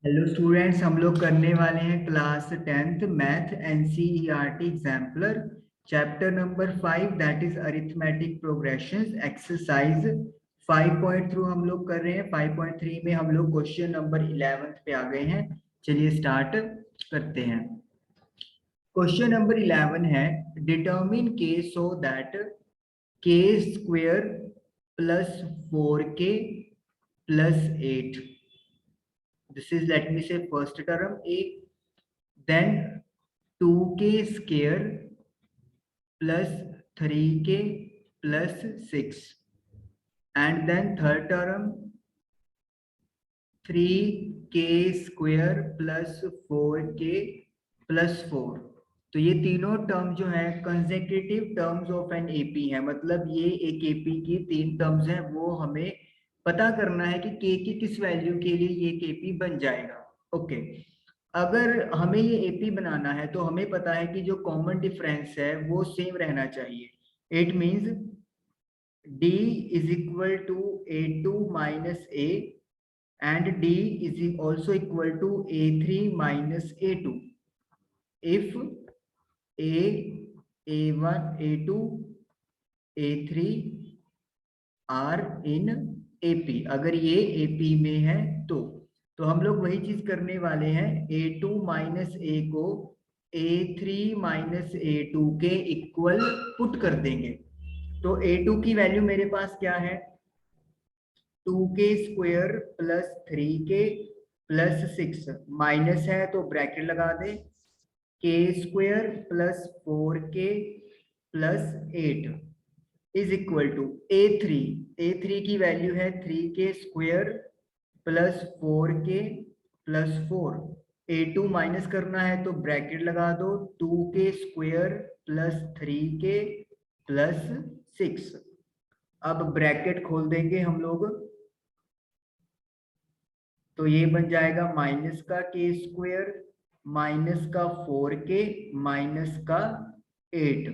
Hello students, हम लोग करने वाले हैं class 10th math NCERT exemplar chapter number 5 that is arithmetic progressions exercise 5.3 हम लोग कर रहे हैं। 5.3 में हम लोग क्वेश्चन नंबर 11 पे आ गए हैं। चलिए स्टार्ट करते हैं। क्वेश्चन नंबर 11 है डिटर्मिन के सो दैट के square plus 4k plus 8। This is, let me say, first term A, then 2k square plus 3k plus 6, and then third term 3k square plus 4k plus 4। तो ये तीनों term जो है consecutive terms of an AP है, मतलब ये एक AP की तीन टर्म्स हैं। वो हमें पता करना है कि के की किस वैल्यू के लिए ये एक एपी बन जाएगा। ओके, अगर हमें ये एपी बनाना है तो हमें पता है कि जो कॉमन डिफरेंस है वो सेम रहना चाहिए। It means d is equal to a2 minus a and d is also equal to a3 minus a2 if a, a1, a2, a3 are in AP. अगर ये एपी में है तो हम लोग वही चीज करने वाले हैं। a2 माइनस ए को a3 माइनस a2 के इक्वल पुट कर देंगे। तो a2 की वैल्यू मेरे पास क्या है, 2k square plus 3k plus 6, minus है तो ब्रैकेट लगा दे, k square plus 4k plus 8 is equal to A three की वैल्यू है 3k square plus 4k plus 4। a2 minus करना है तो ब्रैकेट लगा दो, 2k square plus 3k plus 6। अब ब्रैकेट खोल देंगे हम लोग, तो ये बन जाएगा माइनस का के स्क्वेयर माइनस का 4k माइनस का 8।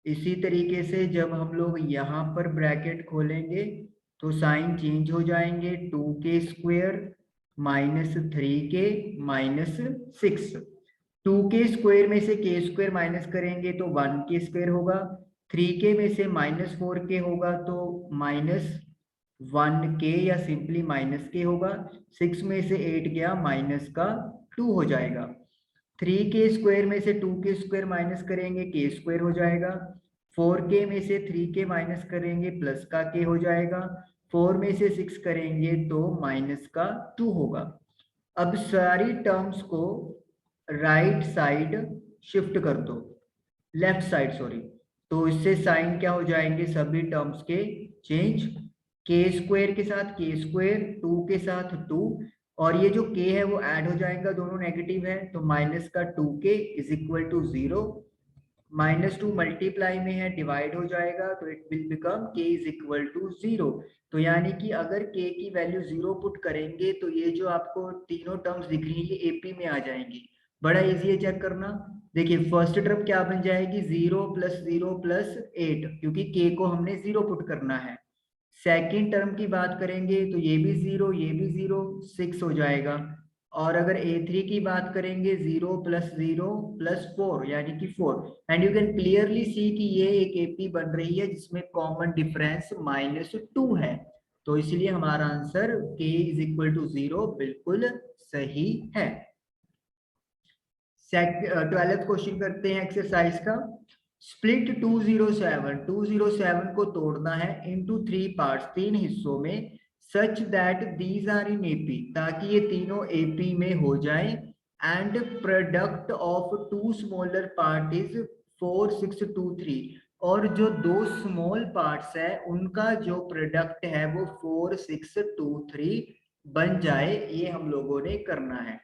इसी तरीके से जब हम लोग यहाँ पर ब्रैकेट खोलेंगे तो साइन चेंज हो जाएंगे, 2k square minus 3k minus 6। 2k square में से k स्क्वेयर माइनस करेंगे तो 1k स्क्वेयर होगा, 3k में से माइनस 4k होगा तो माइनस 1k या सिंपली माइनस k होगा, 6 में से 8 गया माइनस का 2 हो जाएगा। 3k स्क्वेयर में से 2k स्क्वेयर माइनस करेंगे k स्क्वेयर हो जाएगा, 4k में से 3k माइनस करेंगे प्लस का k हो जाएगा, 4 में से 6 करेंगे तो माइनस का 2 होगा। अब सारी टर्म्स को राइट साइड शिफ्ट कर दो, लेफ्ट साइड सॉरी, तो इससे साइन क्या हो जाएंगे सभी टर्म्स के चेंज, के स्क्वेयर के साथ के स्क्वेयर, 2 के साथ 2, और ये जो k है वो ऐड हो जाएगा, दोनों नेगेटिव है तो माइनस का 2k is equal to 0, -2 multiply में है डिवाइड हो जाएगा तो it will become k is equal to 0। तो यानी कि अगर k की वैल्यू 0 पुट करेंगे तो ये जो आपको तीनों टर्म्स दिख रही है ये AP में आ जाएंगी। बड़ा इजी है चेक करना। देखिए फर्स्ट टर्म क्या बन जाएगी, 0 प्लस 0 प्लस 8, क्योंकि k को हमने 0 पुट करना है। सेकेंड टर्म की बात करेंगे तो ये भी 0 ये भी 0, 6 हो जाएगा। और अगर a3 की बात करेंगे 0 प्लस 0 प्लस 4 यानी कि 4, and you can clearly see कि ये एक एपी बन रही है जिसमें कॉमन डिफरेंस -2 है। तो इसलिए हमारा answer k is equal to 0 बिल्कुल सही है। 12th क्वेश्चन करते हैं एक्सरसाइज का। स्प्लिट 207 को तोड़ना है इनटू 3 पार्ट्स, 3 हिस्सों में, such that these are in AP, ताकि ये तीनों एपी में हो जाएं, and product of 2 smaller part is 4 6 2 3, और जो 2 स्मॉल पार्ट्स है उनका जो प्रोडक्ट है वो 4 6 2 3 बन जाए, ये हम लोगों ने करना है।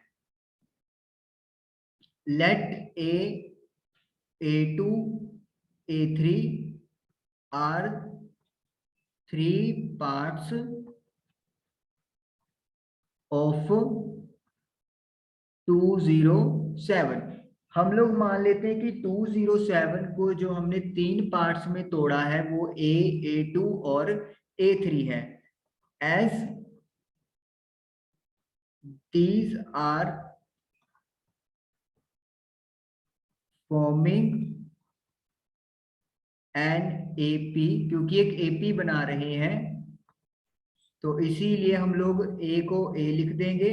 let a2 a3 are 3 parts of 207। हम लोग मान लेते हैं कि 207 को जो हमने 3 पार्ट्स में तोड़ा है वो a2 और a3 है। As these are forming an AP, क्योंकि एक AP बना रहे हैं तो इसीलिए हम लोग A को A लिख देंगे,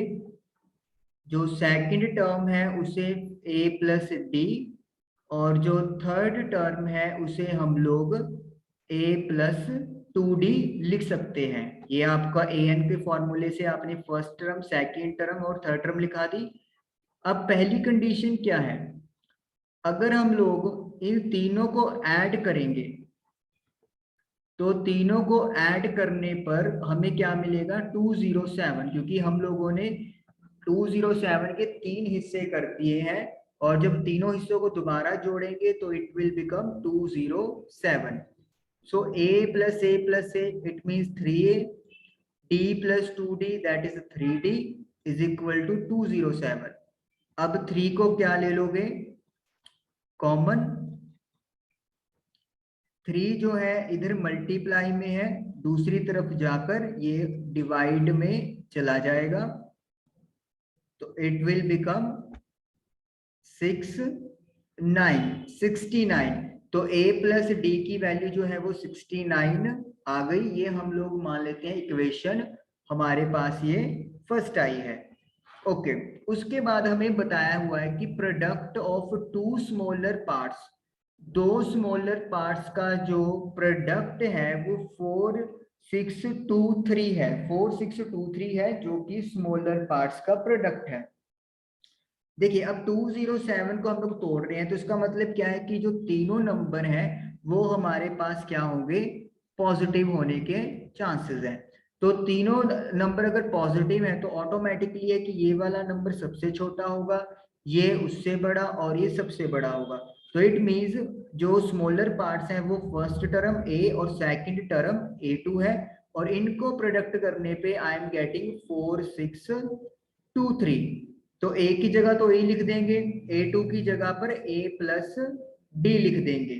जो सेकंड टर्म है उसे A प्लस डी, और जो थर्ड टर्म है उसे हम लोग A प्लस 2D लिख सकते हैं। ये आपका an के फॉर्मूले से आपने फर्स्ट टर्म, सेकंड टर्म और थर्ड टर्म लिखा दी। अब पहली कंडीशन क्या है, अगर हम लोग इन तीनों को ऐड करेंगे तो तीनों को ऐड करने पर हमें क्या मिलेगा 207, क्योंकि हम लोगों ने 207 के 3 हिस्से कर दिए हैं और जब तीनों हिस्सों को दोबारा जोड़ेंगे तो it will become 207। So a plus a plus a, it means 3a, d plus 2d that is 3d is equal to 207। अब 3 को क्या ले लोगे कॉमन, 3 जो है इधर मल्टीप्लाई में है, दूसरी तरफ जाकर ये डिवाइड में चला जाएगा तो इट विल बिकम 69। तो a प्लस डी की वैल्यू जो है वो 69 आ गई। ये हम लोग मान लेते हैं इक्वेशन हमारे पास ये फर्स्ट आई है। ओके, उसके बाद हमें बताया हुआ है कि product of two smaller parts, दो स्मॉलर पार्ट्स का जो प्रोडक्ट है वो 4623 है, 4623 है जो कि स्मॉलर पार्ट्स का प्रोडक्ट है। देखिए अब 207 को हम लोग तोड़ रहे हैं तो इसका मतलब क्या है कि जो तीनों नंबर हैं वो हमारे पास क्या होंगे, पॉजिटिव होने के चांसेस हैं। तो तीनों नंबर अगर पॉजिटिव है तो ऑटोमेटिकली है कि ये वाला नंबर सबसे छोटा होगा, ये उससे बड़ा और ये सबसे बड़ा होगा। तो इट मींस जो स्मॉलर पार्ट्स हैं वो फर्स्ट टर्म a और सेकंड टर्म a2 है, और इनको प्रोडक्ट करने पे आई एम गेटिंग 4623। तो a की जगह तो a लिख देंगे, a2 की जगह पर a प्लस d लिख देंगे,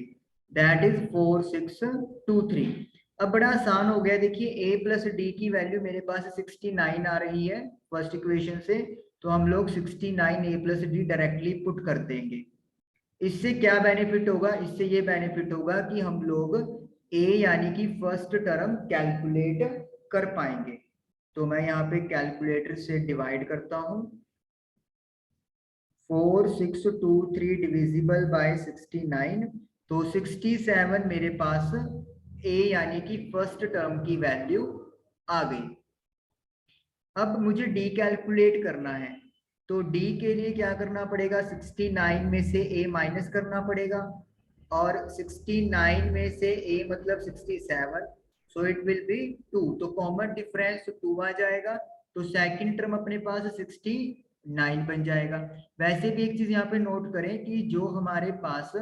दैट इज 4623। अब बड़ा आसान हो गया, देखिए a प्लस डी की वैल्यू मेरे पास 69 आ रही है फर्स्ट इक्वेशन से, तो हम लोग 69 a plus D directly put कर देंगे। इससे क्या बेनिफिट होगा, इससे ये बेनिफिट होगा कि हम लोग a यानी कि फर्स्ट टर्म कैलकुलेट कर पाएंगे। तो मैं यहाँ पे कैलकुलेटर से डिवाइड करता हूँ, 4623 डिविजिबल बाय 69, तो 67 मेरे पास a यानी कि फर्स्ट टर्म की वैल्यू आ गई। अब मुझे d कैलकुलेट करना है, तो d के लिए क्या करना पड़ेगा, 69 में से a माइनस करना पड़ेगा, और 69 में से a मतलब 67, सो इट विल बी 2, तो कॉमन डिफरेंस 2 आ जाएगा, तो सेकंड टर्म अपने पास 69 बन जाएगा। वैसे भी एक चीज यहाँ पे नोट करें कि जो हमारे पास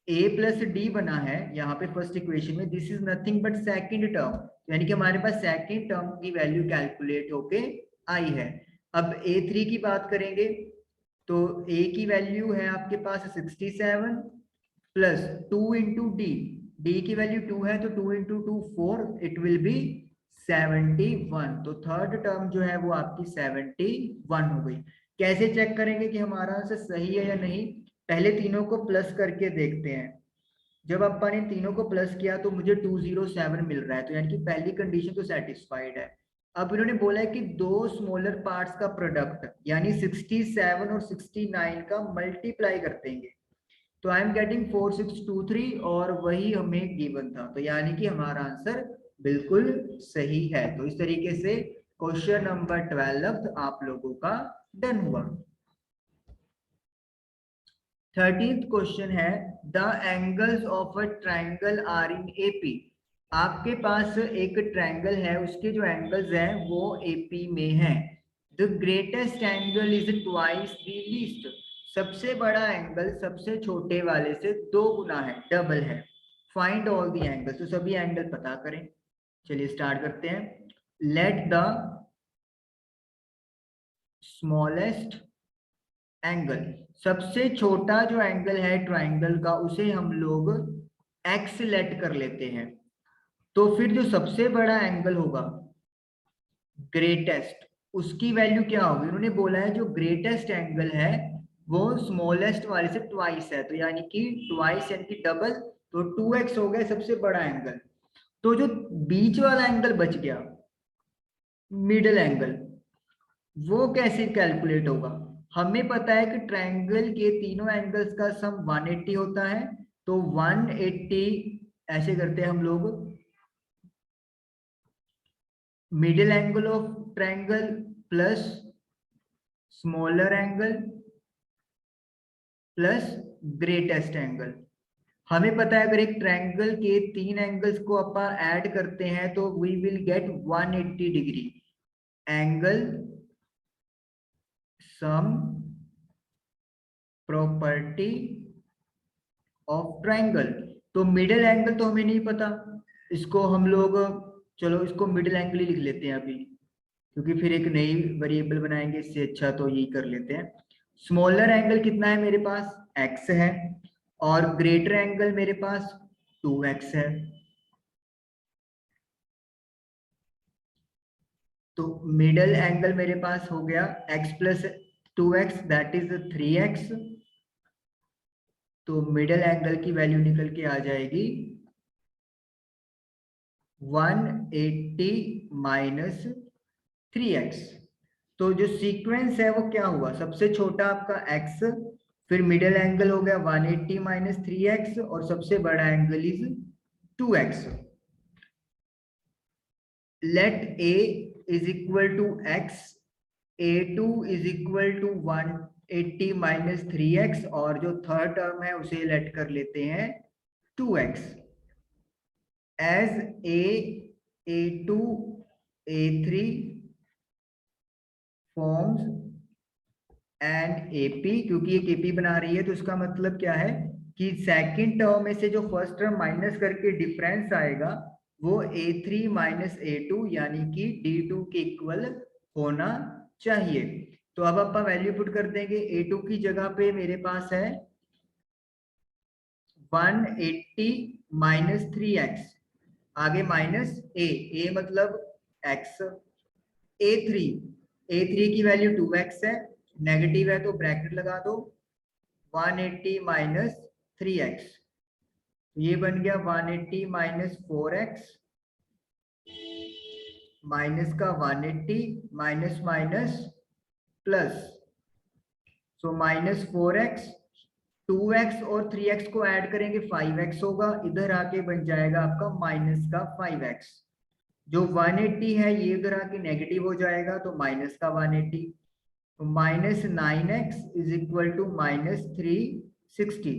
a प्लस डी बना है यहाँ पे फर्स्ट इक्वेशन में, this is nothing but second term, यानी कि हमारे पास सेकंड टर्म की वैल्यू कैलकुलेट होके आई है। अब a3 की बात करेंगे तो a की वैल्यू है आपके पास 67 प्लस 2 इंटू डी, डी की वैल्यू 2 है तो 2 इंटू 2 4, इट विल बी 71। तो थर्ड टर्म जो है वो आपकी 71 हो गई। कैसे चेक करेंगे कि हमारा आंसर सही है या नहीं, पहले तीनों को प्लस करके देखते हैं। जब अपन ने तीनों को प्लस किया तो मुझे 207 मिल रहा है, तो यानी कि पहली कंडीशन तो सेटिस्फाइड है। अब इन्होंने बोला है कि दो स्मॉलर पार्ट्स का प्रोडक्ट यानी 67 और 69 का मल्टीप्लाई कर देंगे, तो आई एम गेटिंग 4623 और वही हमें गिवन था, तो यानी कि हमारा आंसर बिल्कुल सही है। तो इस तरीके से क्वेश्चन नंबर 12 आप लोगों का डन हुआ। 13th क्वेश्चन है the angles of a triangle are in AP. आपके पास एक ट्राइंगल है, उसके जो एंगल्स हैं वो एपी में हैं। The greatest angle is twice the least. सबसे बड़ा एंगल सबसे छोटे वाले से 2 गुना है, डबल है। फाइंड ऑल द एंगल्स, तो सभी एंगल पता करें। चलिए स्टार्ट करते हैं। लेट द स्मॉलेस्ट एंगल, सबसे छोटा जो एंगल है ट्राइंगल का उसे हम लोग एक्स लेट कर लेते हैं, तो फिर जो सबसे बड़ा एंगल होगा ग्रेटेस्ट, उसकी वैल्यू क्या होगी, उन्होंने बोला है जो ग्रेटेस्ट एंगल है वो स्मॉलेस्ट वाले से ट्वाइस है, तो यानी कि ट्वाइस यानी कि डबल, तो 2x हो गया सबसे बड़ा एंगल। तो जो बीच वाला एंगल बच गया मिडल एंगल, वो कैसे कैलकुलेट होगा। हमें पता है कि ट्रायंगल के तीनों एंगल्स का सम 180 होता है, तो 180 ऐसे करते हैं हम लोग, middle angle of triangle plus smaller angle plus greatest angle. हमें पता है अगर एक ट्रायंगल के तीन एंगल्स को अपन ऐड करते हैं तो we will get 180 degree angle sum property of triangle. तो मिडिल एंगल तो हमें नहीं पता, इसको हम लोग, चलो इसको मिडिल एंगल ही लिख लेते हैं अभी, क्योंकि फिर एक नई वेरिएबल बनाएंगे, इससे अच्छा तो यही कर लेते हैं। स्मॉलर एंगल कितना है मेरे पास, x है, और ग्रेटर एंगल मेरे पास 2x है। तो मिडल एंगल मेरे पास हो गया x plus 2x that is 3x। तो मिडल एंगल की वैल्यू निकल के आ जाएगी 180 माइनस 3x। तो जो सीक्वेंस है वो क्या हुआ, सबसे छोटा आपका x, फिर मिडिल एंगल हो गया 180 माइनस 3x, और सबसे बड़ा angle is 2x। Let a is equal to x, a2 is equal to 180 minus 3x, और जो थर्ड टर्म है उसे लेट कर लेते हैं 2x। As a2 a3 forms and AP, क्योंकि एक एपी बना रही है तो इसका मतलब क्या है कि सेकंड टर्म में से जो फर्स्ट टर्म माइनस करके डिफरेंस आएगा वो a3 माइनस a2 यानी कि d2 के इक्वल होना चाहिए। तो अब आप वैल्यू पुट कर देंगे, a2 की जगह पे मेरे पास है 180 माइनस 3x, आगे माइनस a मतलब x, a3 की वैल्यू 2x है, नेगेटिव है तो ब्रैकेट लगा दो, 180 माइनस 3x, ये बन गया 180 माइनस 4x माइनस का 180 minus minus plus, so minus 4x, 2x और 3x को ऐड करेंगे 5x होगा, इधर आके बन जाएगा आपका माइनस का 5x। जो 180 है ये इधर आके नेगेटिव हो जाएगा तो माइनस का 180, तो minus 9x is equal to minus 360।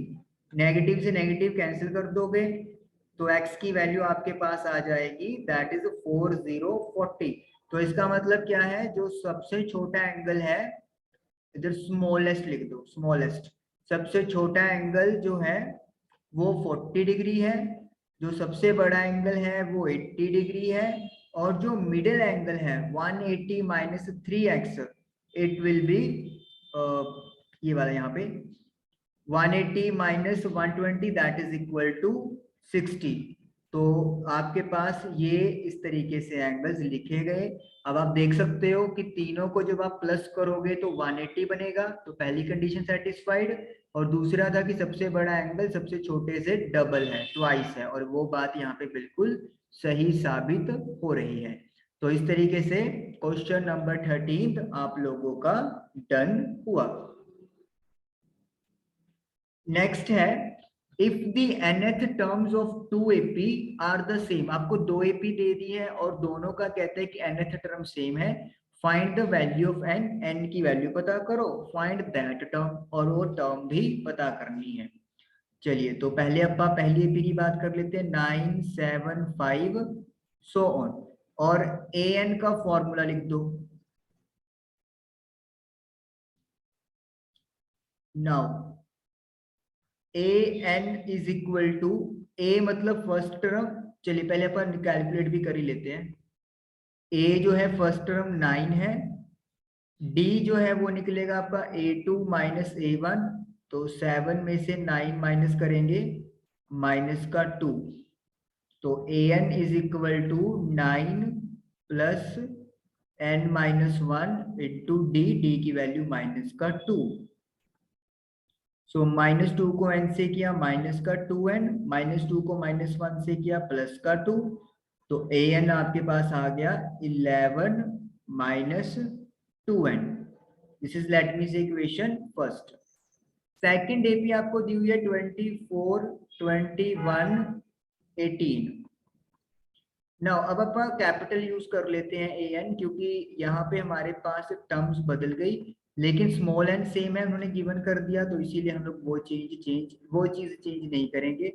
Negative से नेगेटिव कैंसिल कर दोगे तो x की वैल्यू आपके पास आ जाएगी दैट इज 4040। तो इसका मतलब क्या है, जो सबसे छोटा एंगल है, इधर स्मॉलेस्ट लिख दो, स्मॉलेस्ट, सबसे छोटा एंगल जो है वो 40 डिग्री है, जो सबसे बड़ा एंगल है वो 80 डिग्री है, और जो मिडिल एंगल है 180 minus 3x, it will be ये वाला यहाँ पे 180 minus 120 that is equal to 60। तो आपके पास ये इस तरीके से एंगल्स लिखे गए। अब आप देख सकते हो कि तीनों को जब आप प्लस करोगे तो 180 बनेगा, तो पहली कंडीशन सेटिस्फाइड, और दूसरा था कि सबसे बड़ा एंगल सबसे छोटे से डबल है, ट्वाइस है, और वो बात यहाँ पे बिल्कुल सही साबित हो रही है। तो इस तरीके से क्वेश्चन नंबर 13 आप लोगों का डन हुआ। नेक्स्ट है, if the nth terms of 2ap are the same, आपको 2ap दे दी है और दोनों का कहते हैं कि nth टर्म सेम है, find the value of n, n की वैल्यू पता करो, फाइंड दैट टर्म, और वो टर्म भी पता करनी है। चलिए तो पहले अपा पहली एपी की बात कर लेते हैं, 975 सो ऑन, और an का फॉर्मूला लिख दो। Now an is equal to, a मतलब फर्स्ट टर्म, चलिए पहले अपन कैलकुलेट भी कर ही लेते हैं। a जो है फर्स्ट टर्म 9 है, d जो है वो निकलेगा आपका a2 माइनस a1, तो 7 में से 9 माइनस करेंगे माइनस का 2, तो an is equal to 9 plus n minus 1 into D की वैल्यू माइनस का 2। सो माइनस 2 को n से किया माइनस का 2n, माइनस 2 को माइनस 1 से किया प्लस का 2, तो an आपके पास आ गया 11 minus 2n। This is let me say equation first. Second AP आपको दी हुई है 24 21 18। नाउ अब आप कैपिटल यूज कर लेते हैं an, क्योंकि यहाँ पे हमारे पास टर्म्स बदल गई लेकिन स्मॉल एन सेम है, उन्होंने गिवन कर दिया, तो इसीलिए हम लोग वो चीज चेंज नहीं करेंगे।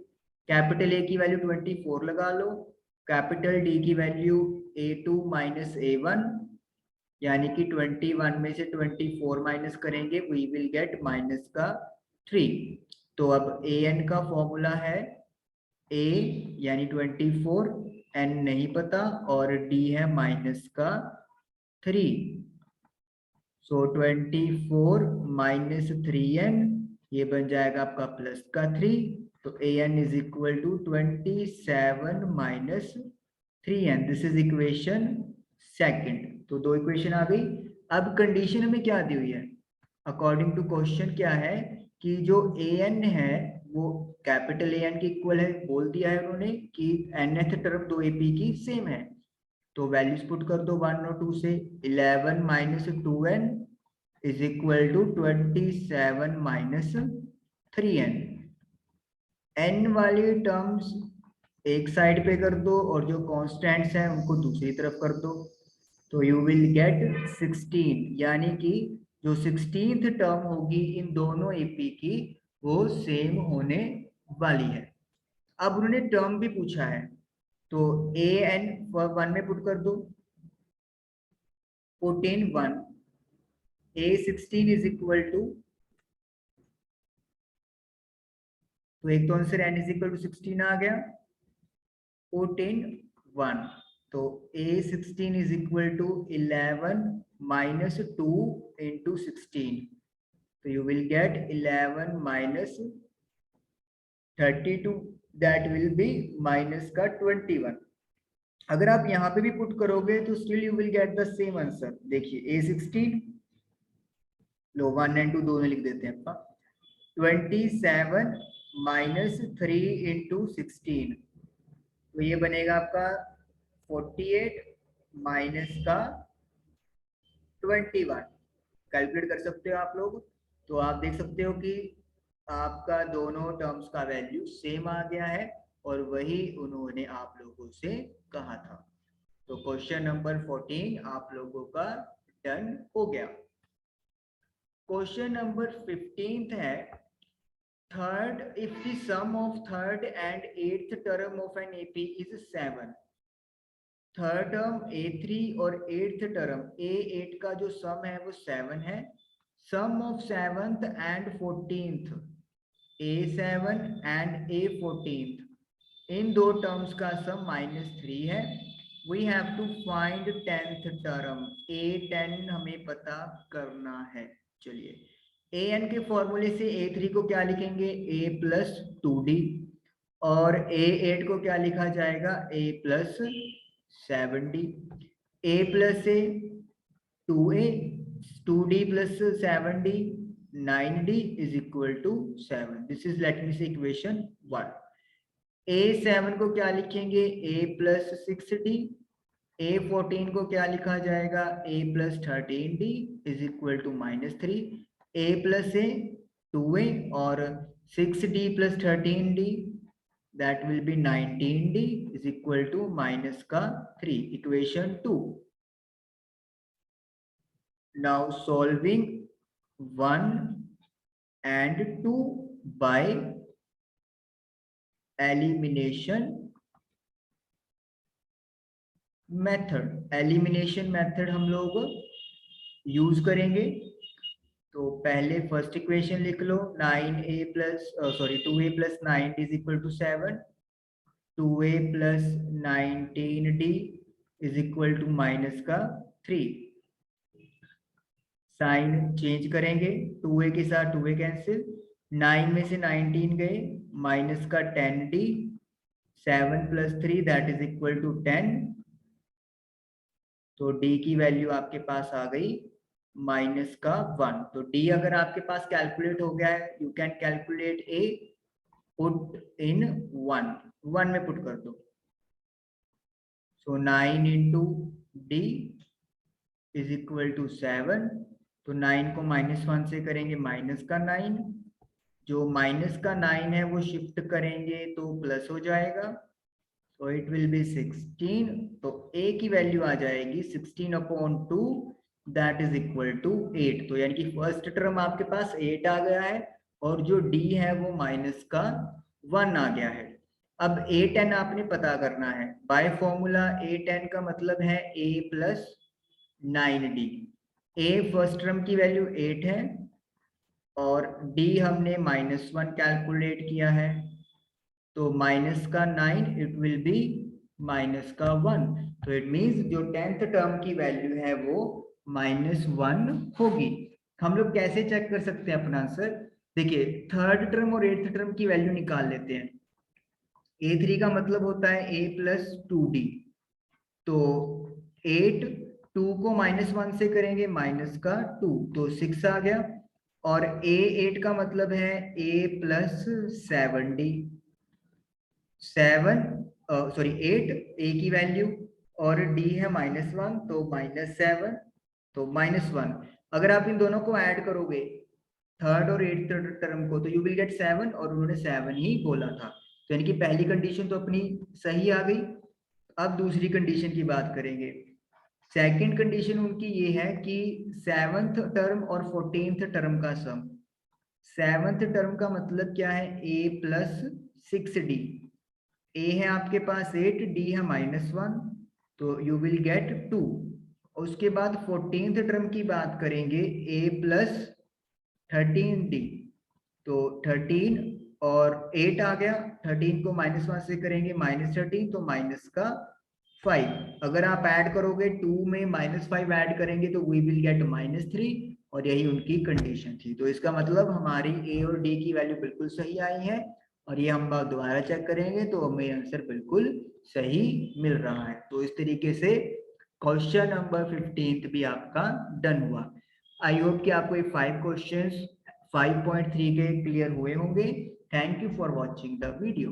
कैपिटल ए की वैल्यू 24 लगा लो, कैपिटल डी की वैल्यू a2 माइनस a1, यानी कि 21 में से 24 माइनस करेंगे वी विल गेट माइनस का 3। तो अब an का फॉर्मूला है a यानी 24, n नहीं पता, और d है माइनस का 3। सो 24 माइनस 3n, ये बन जाएगा आपका प्लस का 3। तो an is equal to 27 minus 3n। This is equation second. तो दो इक्वेशन आ गई। अब कंडीशन हमें क्या दी हुई है, अकॉर्डिंग टू क्वेश्चन क्या है कि जो an है वो कैपिटल an के इक्वल है, बोल दिया है उन्होंने कि nth टर्म दो ap की सेम है, तो वैल्यूज पुट कर दो 1 और 2 से। 11 minus 2n is equal to 27 minus 3n। n वाली टर्म्स एक साइड पे कर दो और जो कॉन्स्टेंट्स हैं उनको दूसरी तरफ कर दो, तो यू विल गेट 16, यानी कि जो 16th टर्म होगी इन दोनों एपी की वो सेम होने वाली है। अब उन्होंने टर्म भी पूछा है, तो ए एन 1 में पुट कर दो, 14 1, a16 इज इक्वल टू, तो एक तो answer n is equal to 16 आ गया, 14 1, तो a16 is equal to 11 minus 2 into 16, तो you will get 11 minus 32, that will be minus का 21। अगर आप यहाँ पे भी पुट करोगे तो still you will get the same answer. देखिए a16, लो 1 एंड 2 दोनों लिख देते हैं आपका, 27 माइनस 3 इंटू 16, तो ये बनेगा आपका 48 माइनस का 21। कैलकुलेट कर सकते हो आप लोग, तो आप देख सकते हो कि आपका दोनों टर्म्स का वैल्यू सेम आ गया है और वही उन्होंने आप लोगों से कहा था। तो क्वेश्चन नंबर 14 आप लोगों का डन हो गया। क्वेश्चन नंबर 15 है, third if the sum of third and eighth term of an AP is 7, third term a3 और एट्थ टर्म a8 का जो सम है वो 7 है, sum of seventh and 14th a7 and a14th, इन दो टर्म्स का सम -3 है। We have to find 10th term, a10 हमें पता करना है। चलिए an के फॉर्मूले से a3 को क्या लिखेंगे, a प्लस 2d, और a8 को क्या लिखा जाएगा, a plus 7d। a plus a 2a, 2d plus 7d 9d is equal to 7। This is let me say equation 1। a7 को क्या लिखेंगे, a प्लस 6d, a14 को क्या लिखा जाएगा, a plus 13d is equal to -3, a plus a 2a और 6d plus 13d that will be 19d is equal to minus का 3, equation 2। now solving 1 and 2 by elimination method, elimination method हम लोग use करेंगे। तो पहले first equation लिख लो, 9a plus 2a plus 9 is equal to 7, 2a plus 19d is equal to minus का 3। Sign change करेंगे, 2a के साथ 2a कैंसिल, 9 में से 19 गए, माइनस का 10d, 7 plus 3 that is equal to 10, तो डी की वैल्यू आपके पास आ गई -1। तो डी अगर आपके पास कैलकुलेट हो गया है, you can calculate A, put in 1 में पुट कर दो। So 9 into D is equal to 7। तो 9 को -1 से करेंगे -9, जो -9 है वो शिफ्ट करेंगे तो प्लस हो जाएगा, तो इट विल बी 16। तो a की वैल्यू आ जाएगी 16/2, दैट इज इक्वल टू 8। तो यानी कि फर्स्ट टर्म आपके पास 8 आ गया है और जो d है वो -1 आ गया है। अब a10 आपने पता करना है बाय फॉर्मूला। a10 का मतलब है a plus 9d। a first term की वैल्यू 8 है और d हमने -1 कैलकुलेट किया है, तो -9 इट विल बी -1। तो इट मींस जो 10th टर्म की वैल्यू है वो -1 होगी। हम लोग कैसे चेक कर सकते हैं अपना आंसर? देखिए, थर्ड टर्म और 8th टर्म की वैल्यू निकाल लेते हैं। a3 का मतलब होता है a प्लस 2d। तो 8, 2 को -1 से करेंगे -2, तो 6 आ गया। और a8 का मतलब है a प्लस 7d। 8 a की वैल्यू और d है -1, तो -7, तो -1। अगर आप इन दोनों को ऐड करोगे, थर्ड और 8th टर्म को, तो यू विल गेट 7, और उन्होंने 7 ही बोला था। तो यानी कि पहली कंडीशन तो अपनी सही आ गई। अब दूसरी कंडीशन की बात करेंगे। सेकंड कंडीशन उनकी ये है कि 7th टर्म और 14th टर्म का सम। 7th टर्म का मतलब क्या है? a plus 6d। a है आपके पास 8, d है -1, तो यू विल गेट 2। उसके बाद 14th टर्म की बात करेंगे, a प्लस 13d। तो 13 और 8 आ गया, 13 को -1 से करेंगे -13, तो -5। अगर आप ऐड करोगे 2 में -5 ऐड करेंगे तो वी विल गेट -3, और यही उनकी कंडीशन थी। तो इसका मतलब हमारी ए और डी की वैल्यू बिल्कुल सही आई है, और ये हम दोबारा चेक करेंगे तो हमें आंसर बिल्कुल सही मिल रहा है। तो इस तरीके से क्वेश्चन नंबर 15 भी आपका डन हुआ। आई होप कि आपको ये 5 क्वेश्चंस 5.3 के क्लियर हुए होंगे। Thank you for watching the video.